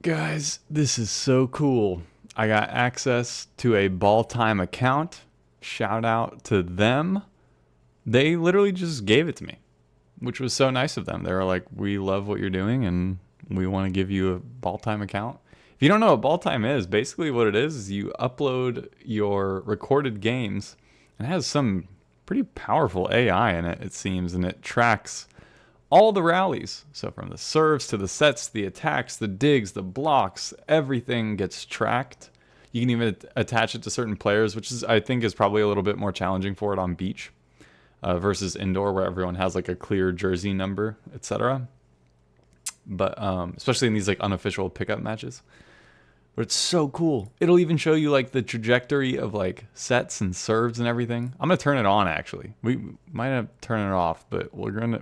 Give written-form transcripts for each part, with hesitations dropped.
Guys, this is so cool. I got access to a ball time account. Shout out to them. They literally just gave it to me, which was so nice of them. They were like, we love what you're doing and we want to give you a ball time account. If you don't know what ball time is, basically what it is you upload your recorded games and it has some pretty powerful AI in it, it seems, and it tracks all the rallies. So from the serves to the sets, the attacks, the digs, the blocks, everything gets tracked. You can even attach it to certain players, which is, I think, is probably a little bit more challenging for it on beach versus indoor, where everyone has like a clear jersey number, etc. But especially in these like unofficial pickup matches. But it's so cool. It'll even show you like the trajectory of like sets and serves and everything. I'm gonna turn it on actually. We might have to turn it off, but we're gonna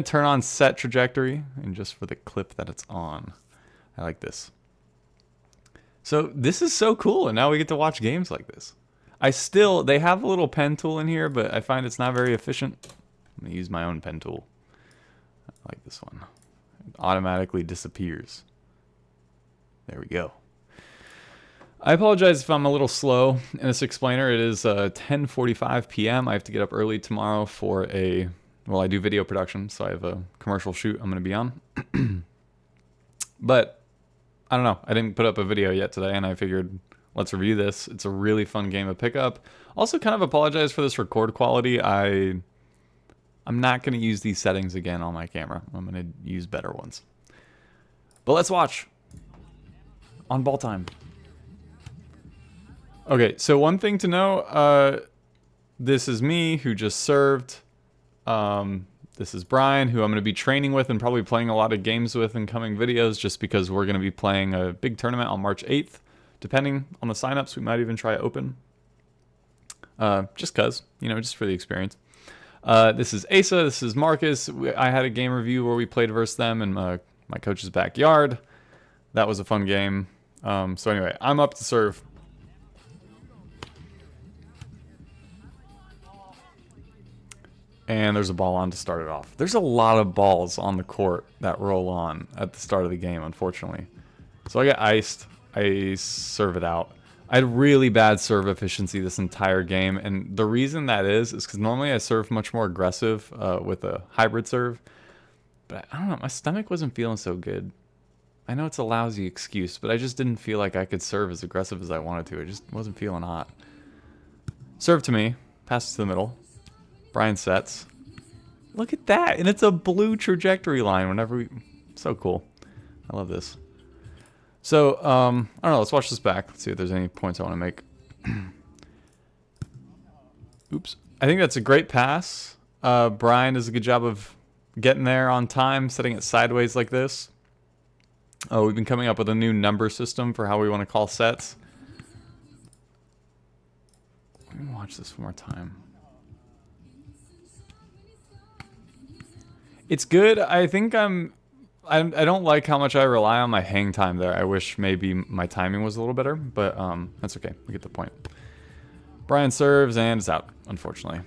turn on set trajectory, and just for the clip that it's on. I like this. So this is so cool, and now we get to watch games like this. They have a little pen tool in here, but I find it's not very efficient. I'm gonna use my own pen tool. I like this one. It automatically disappears. There we go. I apologize if I'm a little slow in this explainer. It is 10:45 p.m. I have to get up early tomorrow for I do video production, so I have a commercial shoot I'm going to be on. But I don't know. I didn't put up a video yet today, and I figured let's review this. It's a really fun game of pickup. Also, kind of apologize for this record quality. I'm not going to use these settings again on my camera. I'm going to use better ones. But let's watch on ball time. Okay, so one thing to know, this is me who just served. This is Brian, who I'm going to be training with and probably playing a lot of games with in coming videos, just because we're going to be playing a big tournament on March 8th. Depending on the signups, we might even try open. Just cause, just for the experience. This is Asa, this is Marcus. I had a game review where we played versus them in my coach's backyard. That was a fun game. So anyway, I'm up to serve. And there's a ball on to start it off. There's a lot of balls on the court that roll on at the start of the game, unfortunately. So I get iced. I serve it out. I had really bad serve efficiency this entire game. And the reason that is because normally I serve much more aggressive with a hybrid serve. But I don't know. My stomach wasn't feeling so good. I know it's a lousy excuse, but I just didn't feel like I could serve as aggressive as I wanted to. I just wasn't feeling hot. Serve to me. Pass to the middle. Brian sets. Look at that. And it's a blue trajectory line whenever we... So cool. I love this. So, I don't know. Let's watch this back. Let's see if there's any points I want to make. Oops. I think that's a great pass. Brian does a good job of getting there on time, setting it sideways like this. Oh, we've been coming up with a new number system for how we want to call sets. Let me watch this one more time. It's good. I think I don't like how much I rely on my hang time there. I wish maybe my timing was a little better, but that's okay. We get the point. Brian serves and it's out, unfortunately.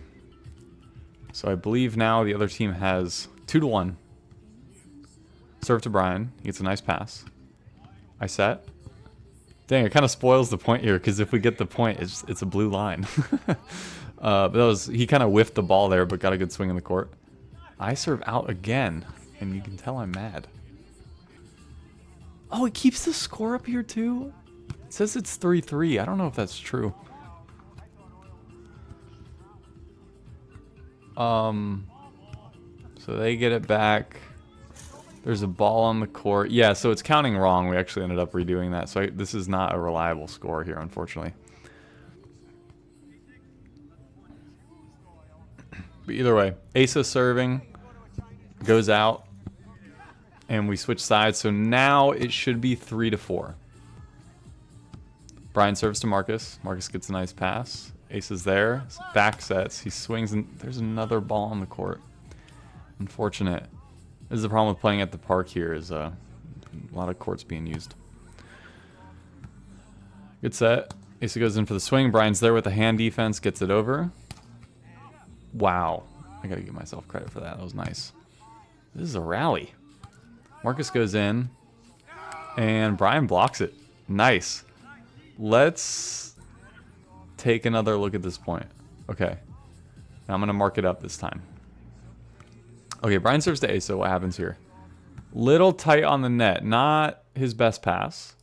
So I believe now the other team has 2-1. Serve to Brian. He gets a nice pass. I set. Dang, it kind of spoils the point here because if we get the point, it's a blue line. But he kind of whiffed the ball there, but got a good swing in the court. I serve out again, and you can tell I'm mad. Oh, it keeps the score up here too? It says it's 3-3. I don't know if that's true. So they get it back. There's a ball on the court. Yeah, so it's counting wrong. We actually ended up redoing that. So this is not a reliable score here, unfortunately. But either way, Asa serving, goes out, and we switch sides. So now it should be 3-4. Brian serves to Marcus. Marcus gets a nice pass. Asa's there. Back sets. He swings, and there's another ball on the court. Unfortunate. This is the problem with playing at the park here is a lot of courts being used. Good set. Asa goes in for the swing. Brian's there with the hand defense. Gets it over. Wow. I gotta give myself credit for that. That was nice. This is a rally. Marcus goes in. And Brian blocks it. Nice. Let's take another look at this point. Okay. Now I'm going to mark it up this time. Okay, Brian serves to Asa. What happens here? Little tight on the net. Not his best pass.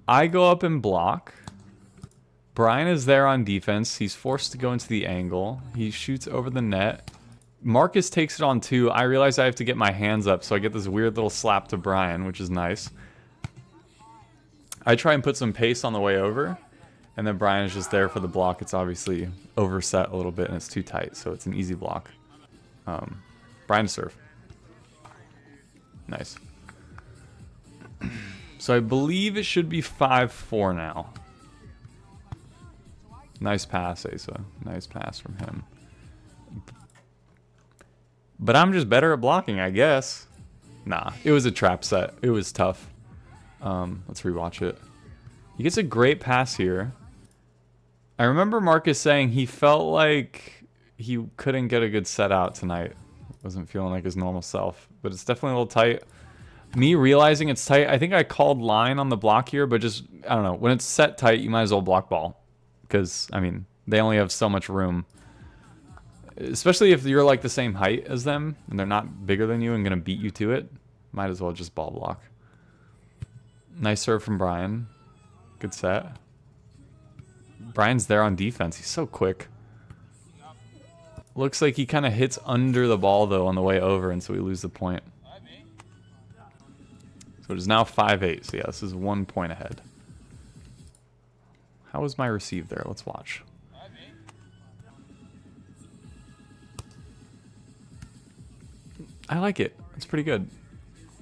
I go up and block. Brian is there on defense. He's forced to go into the angle. He shoots over the net. Marcus takes it on two. I realize I have to get my hands up, so I get this weird little slap to Brian, which is nice. I try and put some pace on the way over, and then Brian is just there for the block. It's obviously overset a little bit, and it's too tight, so it's an easy block. Brian to serve. Nice. So I believe it should be 5-4 now. Nice pass, Asa. Nice pass from him. But I'm just better at blocking, I guess. Nah, it was a trap set. It was tough. Let's rewatch it. He gets a great pass here. I remember Marcus saying he felt like he couldn't get a good set out tonight. Wasn't feeling like his normal self. But it's definitely a little tight. Me realizing it's tight, I think I called line on the block here, but just, I don't know. When it's set tight, you might as well block ball. Because, I mean, they only have so much room. Especially if you're like the same height as them, and they're not bigger than you and going to beat you to it. Might as well just ball block. Nice serve from Brian. Good set. Brian's there on defense. He's so quick. Looks like he kind of hits under the ball, though, on the way over, and so we lose the point. So it is now 5-8. So, yeah, this is 1 point ahead. How was my receive there? Let's watch. I like it. It's pretty good.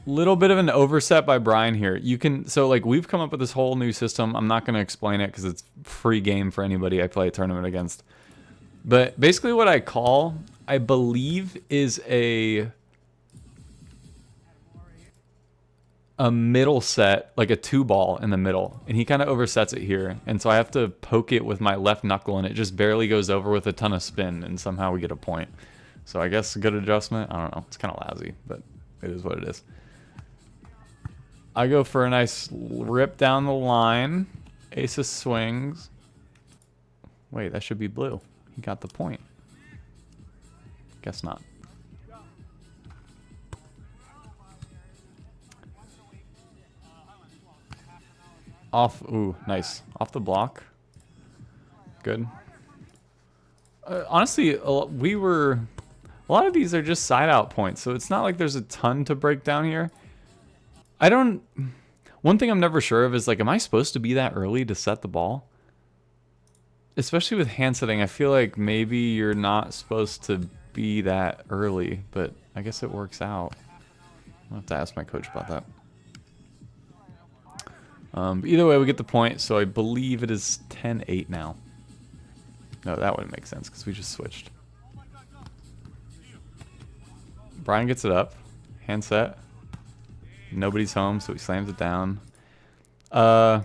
Little bit of an overset by Brian here. You can, so like we've come up with this whole new system. I'm not going to explain it because it's free game for anybody I play a tournament against. But basically what I call, I believe, is a middle set, like a 2-ball in the middle. And he kind of oversets it here. And so I have to poke it with my left knuckle and it just barely goes over with a ton of spin and somehow we get a point. So I guess a good adjustment. I don't know. It's kind of lousy, but it is what it is. I go for a nice rip down the line. Asa swings. Wait, that should be blue. He got the point. Guess not. Off. Ooh, nice. Off the block. Good. Honestly, we were... A lot of these are just side out points, so it's not like there's a ton to break down here. I don't... One thing I'm never sure of is, like, am I supposed to be that early to set the ball? Especially with hand setting, I feel like maybe you're not supposed to be that early, but I guess it works out. I'll have to ask my coach about that. But either way, we get the point, so I believe it is 10-8 now. No, that wouldn't make sense, because we just switched. Brian gets it up. Hand set. Nobody's home, so he slams it down. What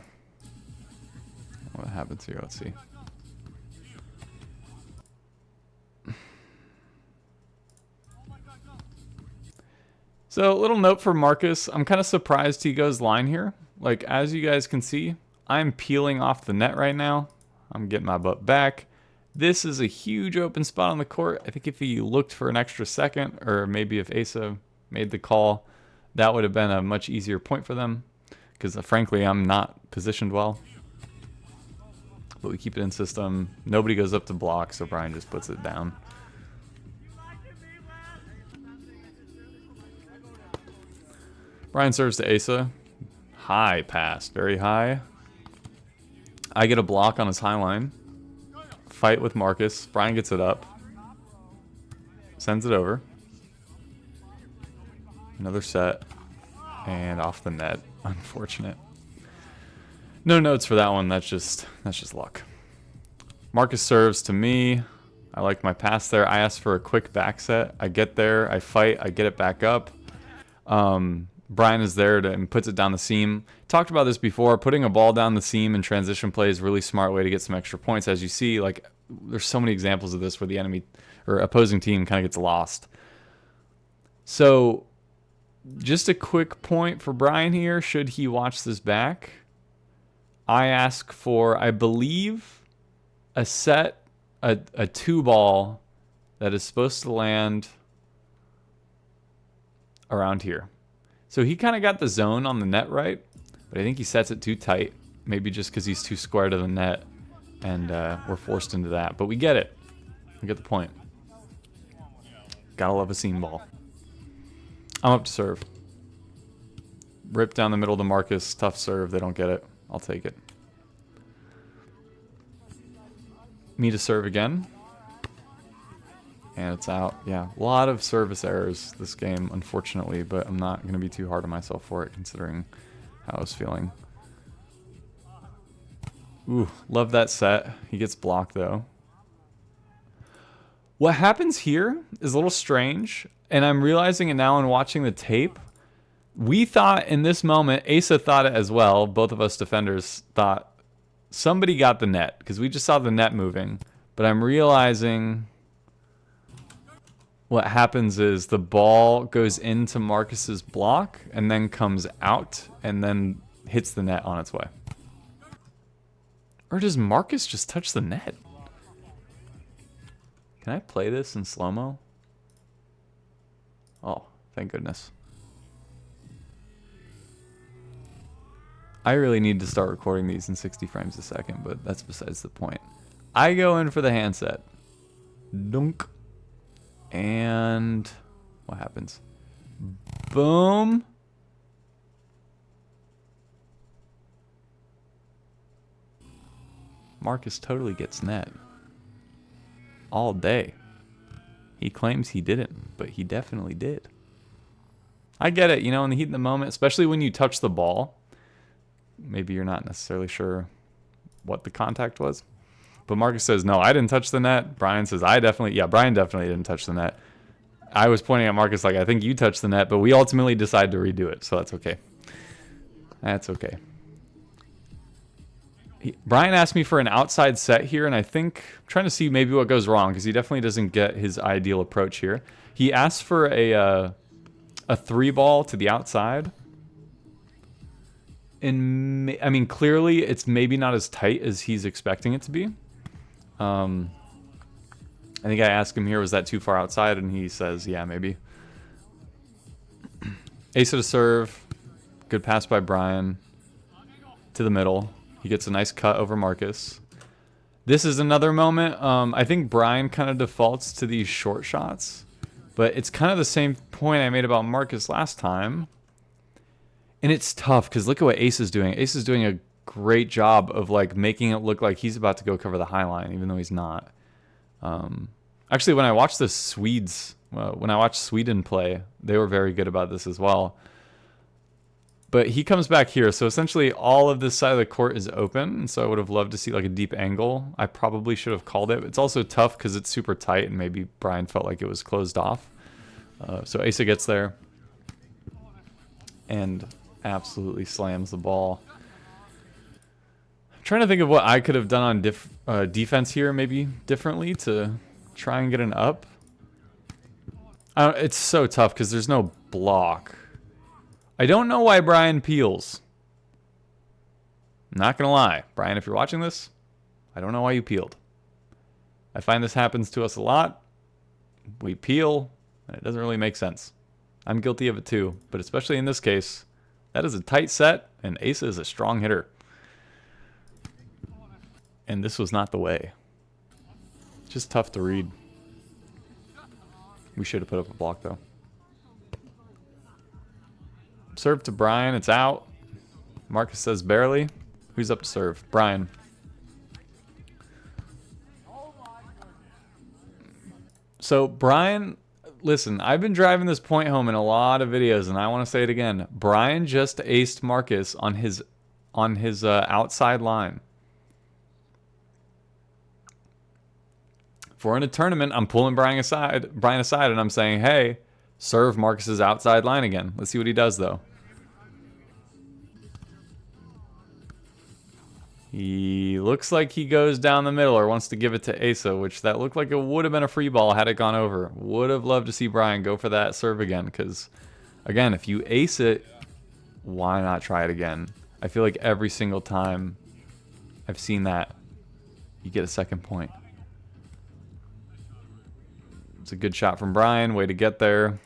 happens here? Let's see. So, a little note for Marcus. I'm kind of surprised he goes line here. Like, as you guys can see, I'm peeling off the net right now. I'm getting my butt back. This is a huge open spot on the court. I think if he looked for an extra second, or maybe if Asa made the call, that would have been a much easier point for them. Because frankly, I'm not positioned well. But we keep it in system. Nobody goes up to block, so Brian just puts it down. Brian serves to Asa. High pass, very high. I get a block on his high line. Fight with Marcus. Brian gets it up. Sends it over. Another set. And off the net. Unfortunate. No notes for that one. That's just luck. Marcus serves to me. I like my pass there. I ask for a quick back set. I get there. I fight. I get it back up. Brian is there and puts it down the seam. Talked about this before. Putting a ball down the seam in transition play is a really smart way to get some extra points. As you see, like, there's so many examples of this where the enemy or opposing team kind of gets lost. So Just a quick point for Brian here, should he watch this back. I ask for, I believe, a set, a 2-ball that is supposed to land around here. So he kind of got the zone on the net right, but I think he sets it too tight. Maybe just because he's too square to the net, and we're forced into that. But we get it. We get the point. Gotta love a seam ball. I'm up to serve. Rip down the middle to Marcus. Tough serve. They don't get it. I'll take it. Me to serve again. And it's out. Yeah, a lot of service errors this game, unfortunately, but I'm not going to be too hard on myself for it, considering how I was feeling. Ooh, love that set. He gets blocked, though. What happens here is a little strange, and I'm realizing it now in watching the tape. We thought in this moment, Asa thought it as well, both of us defenders thought somebody got the net, because we just saw the net moving. But I'm realizing what happens is the ball goes into Marcus's block and then comes out and then hits the net on its way. Or does Marcus just touch the net? Can I play this in slow-mo? Oh, thank goodness. I really need to start recording these in 60 frames a second, but that's besides the point. I go in for the handset. Dunk. And what happens? Boom. Marcus totally gets net. All day. He claims he didn't, but he definitely did. I get it, you know, in the heat of the moment, especially when you touch the ball. Maybe you're not necessarily sure what the contact was. But Marcus says, no, I didn't touch the net. Brian says, Brian definitely didn't touch the net. I was pointing at Marcus like, I think you touched the net, but we ultimately decided to redo it, so that's okay. That's okay. Brian asked me for an outside set here, and I think I'm trying to see maybe what goes wrong, because he definitely doesn't get his ideal approach here. He asked for a 3-ball to the outside. And I mean, clearly it's maybe not as tight as he's expecting it to be. I think I asked him here, was that too far outside? And he says, yeah, maybe. Ace to serve. Good pass by Brian. To the middle. He gets a nice cut over Marcus. This is another moment. I think Brian kind of defaults to these short shots. But it's kind of the same point I made about Marcus last time. And it's tough because look at what Ace is doing. Ace is doing a great job of like making it look like he's about to go cover the high line, even though he's not. Actually, when I watched the Swedes, when I watched Sweden play, they were very good about this as well. But he comes back here, so essentially all of this side of the court is open, and so I would have loved to see like a deep angle. I probably should have called it. It's also tough because it's super tight, and maybe Brian felt like it was closed off. So Asa gets there and absolutely slams the ball. I'm trying to think of what I could have done on defense here, maybe differently to try and get an up. It's so tough because there's no block. I don't know why Brian peels. I'm not gonna lie, Brian, if you're watching this, I don't know why you peeled. I find this happens to us a lot. We peel, and it doesn't really make sense. I'm guilty of it too, but especially in this case, that is a tight set, and Asa is a strong hitter. And this was not the way. Just tough to read. We should have put up a block, though. Serve to Brian. It's out. Marcus says barely. Who's up to serve? Brian. So, Brian, listen, I've been driving this point home in a lot of videos, and I want to say it again. Brian just aced Marcus on his outside line. If we're in a tournament, I'm pulling Brian aside, and I'm saying, hey, serve Marcus's outside line again. Let's see what he does, though. He looks like he goes down the middle or wants to give it to Asa, which that looked like it would have been a free ball had it gone over. Would have loved to see Brian go for that serve again, because Again, if you ace it, why not try it again? I feel like every single time I've seen that, you get a second point. It's a good shot from Brian. Way to get there.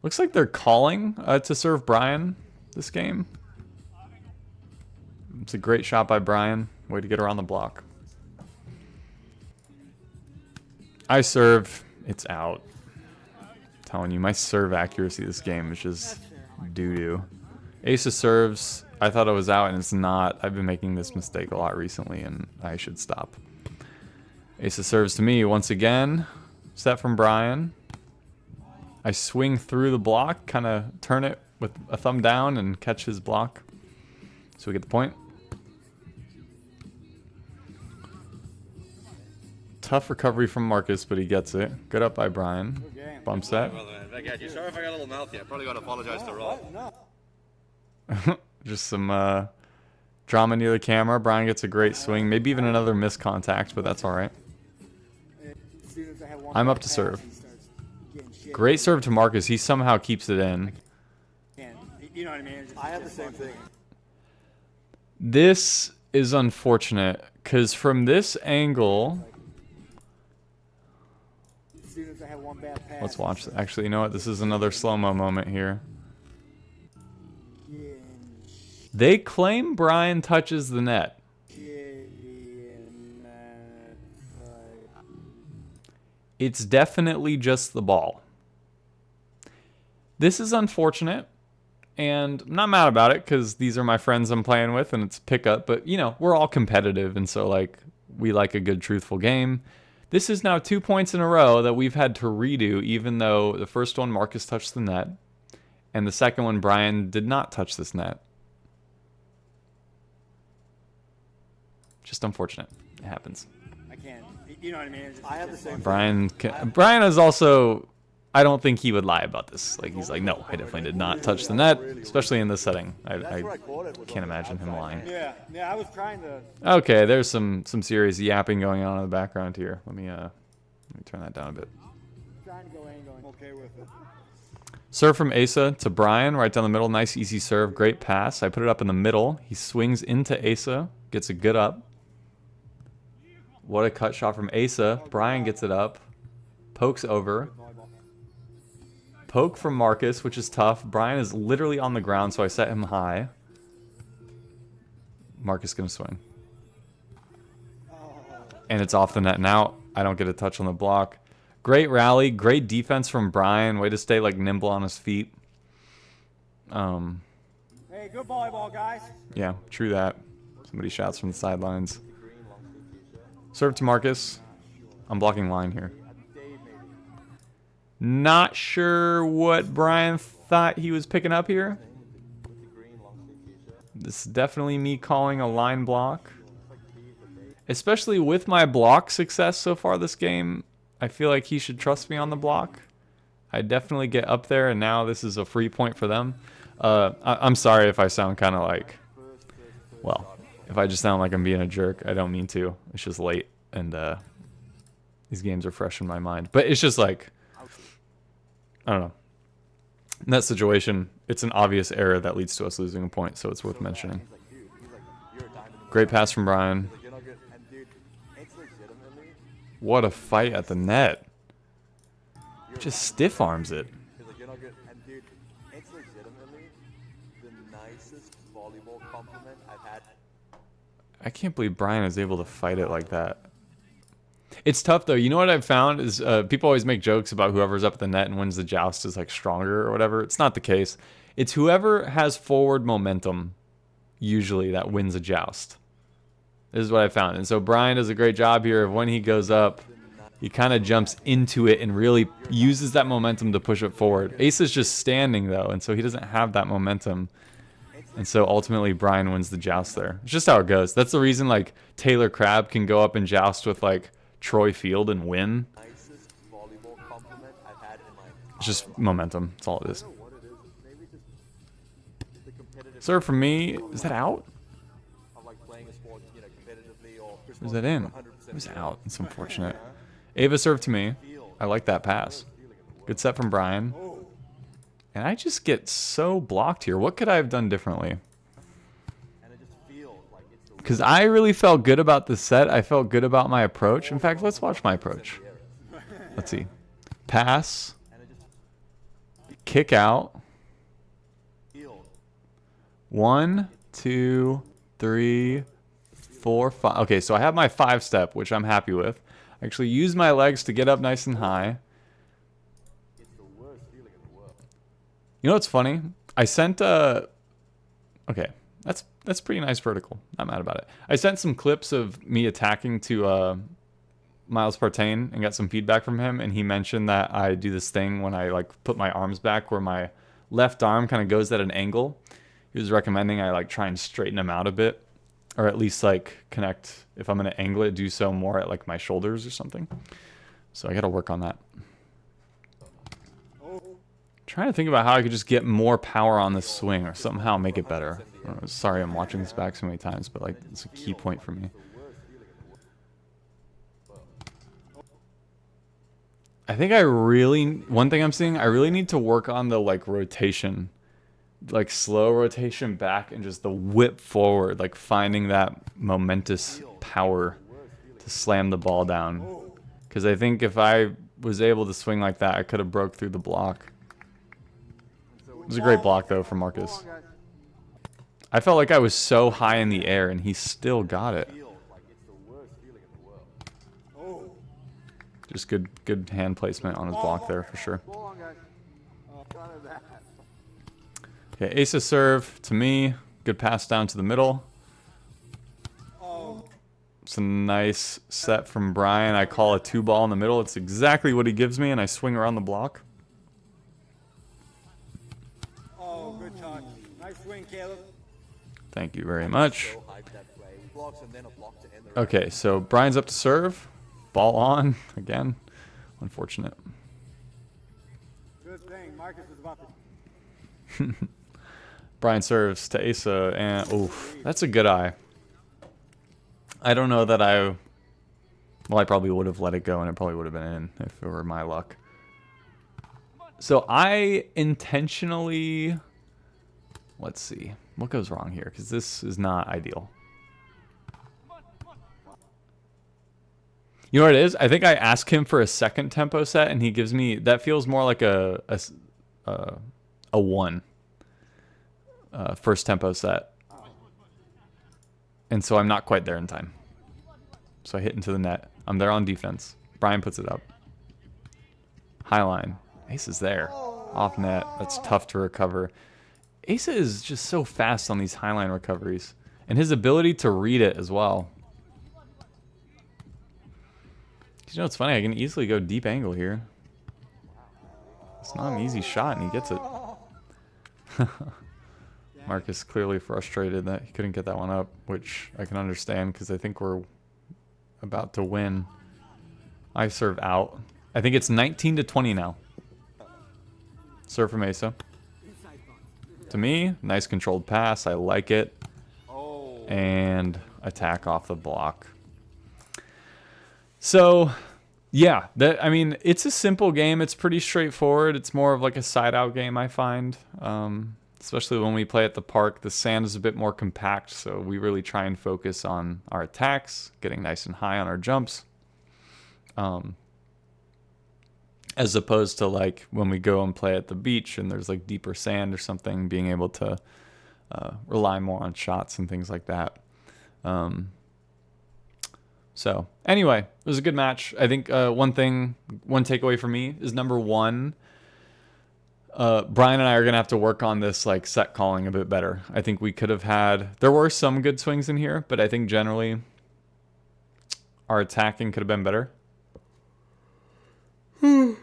Looks like they're calling to serve Brian this game. It's a great shot by Brian. Way to get around the block. I serve. It's out. I'm telling you, my serve accuracy this game is just doo-doo. Ace of serves. I thought it was out, and it's not. I've been making this mistake a lot recently, and I should stop. Ace of serves to me once again. Set from Brian. I swing through the block, kind of turn it with a thumb down and catch his block. So we get the point. Tough recovery from Marcus, but he gets it. Good up by Brian. Bump set. Sorry if I got a little mouthy. I probably got to apologize to Rob. Just some drama near the camera. Brian gets a great swing. Maybe even another missed contact, but that's all right. I'm up to serve. Great serve to Marcus. He somehow keeps it in. You know what I mean? I have the same thing. This is unfortunate, because from this angle... Let's watch. Actually, you know what? This is another slow-mo moment here. They claim Brian touches the net. It's definitely just the ball. This is unfortunate, and I'm not mad about it because these are my friends I'm playing with and it's pickup, but you know, we're all competitive, and so like we like a good truthful game. This is now 2 points in a row that we've had to redo, even though the first one Marcus touched the net and the second one Brian did not touch this net. Just unfortunate. It happens. I can't. You know what I mean? I have the same Brian is also, I don't think he would lie about this. Like, he's like, no, I definitely did not touch the net, especially in this setting. I can't imagine him lying. Yeah, I was trying to. Okay, there's some serious yapping going on in the background here. Let me turn that down a bit. Trying to go angle. I'm okay with it. Serve from Asa to Brian, right down the middle. Nice, easy serve. Great pass. I put it up in the middle. He swings into Asa, gets a good up. What a cut shot from Asa. Brian gets it up. Pokes over. Poke from Marcus, which is tough. Brian is literally on the ground, so I set him high. Marcus gonna swing. And it's off the net now. I don't get a touch on the block. Great rally. Great defense from Brian. Way to stay like nimble on his feet. Hey, good volleyball, guys. Yeah, true that. Somebody shouts from the sidelines. Serve to Marcus. I'm blocking line here. Not sure what Brian thought he was picking up here. This is definitely me calling a line block. Especially with my block success so far this game, I feel like he should trust me on the block. I definitely get up there, and now this is a free point for them. I'm sorry if I sound kind of like... Well, if I just sound like I'm being a jerk, I don't mean to. It's just late, and these games are fresh in my mind. But it's just like... I don't know. In that situation, it's an obvious error that leads to us losing a point, so it's worth mentioning. Great pass from Brian. What a fight at the net. Just stiff arms it. I can't believe Brian is able to fight it like that. It's tough though. You know what I've found is people always make jokes about whoever's up at the net and wins the joust is like stronger or whatever. It's not the case. It's whoever has forward momentum usually that wins a joust. This is what I found. And so Brian does a great job here of when he goes up, he kind of jumps into it and really uses that momentum to push it forward. Ace is just standing though, and so he doesn't have that momentum. And so ultimately Brian wins the joust there. It's just how it goes. That's the reason like Taylor Crabb can go up and joust with like Troy Field and win. It's just momentum. That's all it is. Serve from me. Is that out? Or is that in? It was out. It's unfortunate. Ava served to me. I like that pass. Good set from Brian. And I just get so blocked here. What could I have done differently? Because I really felt good about the set. I felt good about my approach. In fact, let's watch my approach. Let's see. Pass. Kick out. 1, 2, 3, 4, 5. Okay, so I have my 5-step, which I'm happy with. I actually use my legs to get up nice and high. You know what's funny? I sent okay, that's pretty nice vertical. Not mad about it. I sent some clips of me attacking to Miles Partain and got some feedback from him, and he mentioned that I do this thing when I like put my arms back where my left arm kind of goes at an angle. He was recommending I like try and straighten them out a bit, or at least like connect, if I'm gonna angle it, do so more at like my shoulders or something. So I gotta work on that. Trying to think about how I could just get more power on this swing or somehow make it better. Sorry, I'm watching this back so many times, but like it's a key point for me. I think one thing I'm seeing, I really need to work on the like rotation, like slow rotation back and just the whip forward, like finding that momentous power to slam the ball down. Because I think if I was able to swing like that, I could have broke through the block. It was a great block, though, from Marcus. I felt like I was so high in the air, and he still got it. Just good hand placement on his block there, for sure. Okay, ace of serve to me. Good pass down to the middle. It's a nice set from Brian. I call a 2-ball in the middle. It's exactly what he gives me, and I swing around the block. Good touch. Nice swing, Caleb. Thank you very much. Okay, so Brian's up to serve. Ball on again. Unfortunate. Good thing. Marcus is about to. Brian serves to Asa, and oof, that's a good eye. I don't know that I probably would have let it go, and it probably would have been in if it were my luck. So I intentionally, let's see, what goes wrong here? Because this is not ideal. You know what it is? I think I ask him for a second tempo set, and he gives me, that feels more like a 1 first tempo set. And so I'm not quite there in time. So I hit into the net. I'm there on defense. Brian puts it up. High line. Ace is there. Off net. That's tough to recover. Asa is just so fast on these high line recoveries. And his ability to read it as well. You know, it's funny. I can easily go deep angle here. It's not an easy shot, and he gets it. Marcus clearly frustrated that he couldn't get that one up, which I can understand because I think we're about to win. I serve out. I think it's 19-20 now. Serve from Asa. To me, nice controlled pass. I like it. And attack off the block. So, yeah, I mean, it's a simple game. It's pretty straightforward. It's more of like a side-out game, I find. Especially when we play at the park, the sand is a bit more compact, so we really try and focus on our attacks, getting nice and high on our jumps. As opposed to like when we go and play at the beach and there's like deeper sand or something, being able to rely more on shots and things like that. So anyway, it was a good match. I think one takeaway for me is number 1, Brian and I are going to have to work on this like set calling a bit better. I think we could have there were some good swings in here, but I think generally our attacking could have been better. I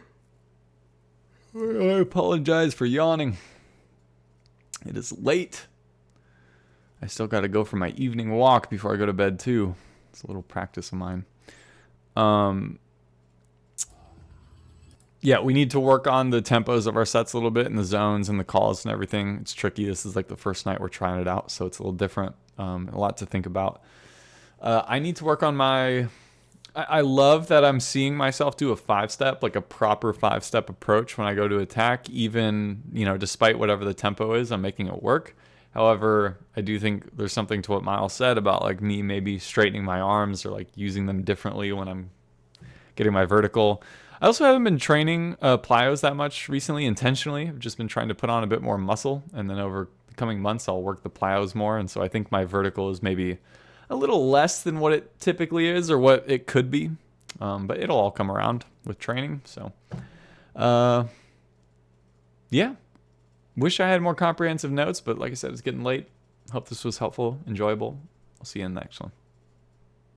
apologize for yawning. It is late. I still got to go for my evening walk before I go to bed too. It's a little practice of mine. Yeah, we need to work on the tempos of our sets a little bit and the zones and the calls and everything. It's tricky. This is like the first night we're trying it out, so it's a little different. A lot to think about. I need to work on my I love that I'm seeing myself do a 5-step, like a proper 5-step approach when I go to attack, even, despite whatever the tempo is, I'm making it work. However, I do think there's something to what Miles said about like me maybe straightening my arms or like using them differently when I'm getting my vertical. I also haven't been training plyos that much recently intentionally. I've just been trying to put on a bit more muscle, and then over the coming months, I'll work the plyos more. And so I think my vertical is maybe a little less than what it typically is or what it could be. But it'll all come around with training. So, yeah. Wish I had more comprehensive notes, but like I said, it's getting late. Hope this was helpful, enjoyable. I'll see you in the next one.